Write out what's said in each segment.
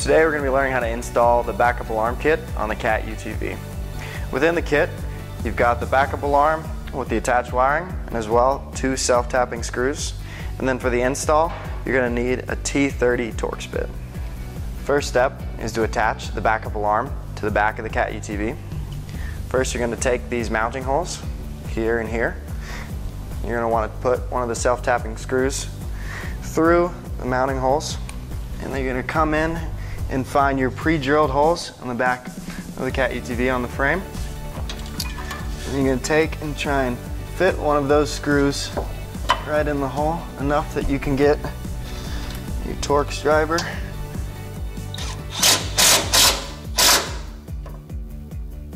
Today we're going to be learning how to install the backup alarm kit on the Cat UTV. Within the kit, you've got the backup alarm with the attached wiring and as well 2 self-tapping screws. And then for the install, you're going to need a T30 Torx bit. First step is to attach the backup alarm to the back of the Cat UTV. First, you're going to take these mounting holes here and here. You're going to want to put one of the self-tapping screws through the mounting holes, and then you're going to come in and find your pre-drilled holes on the back of the Cat UTV on the frame. And you're going to take and try and fit one of those screws right in the hole, enough that you can get your Torx driver.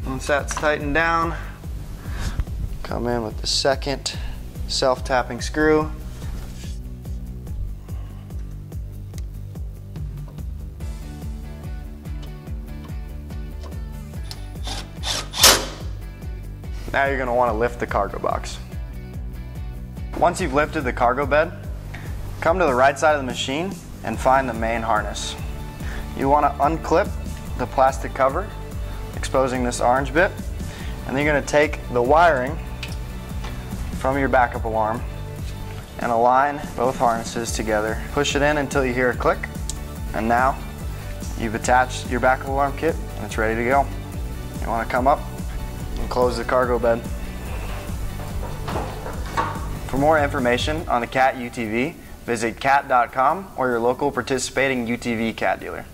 Once that's tightened down, come in with the second self-tapping screw. Now you're going to want to lift the cargo box. Once you've lifted the cargo bed, come to the right side of the machine and find the main harness. You want to unclip the plastic cover, exposing this orange bit, and then you're going to take the wiring from your backup alarm and align both harnesses together. Push it in until you hear a click, and now you've attached your backup alarm kit and it's ready to go. You want to come up and close the cargo bed. For more information on the Cat UTV, visit cat.com or your local participating UTV cat dealer.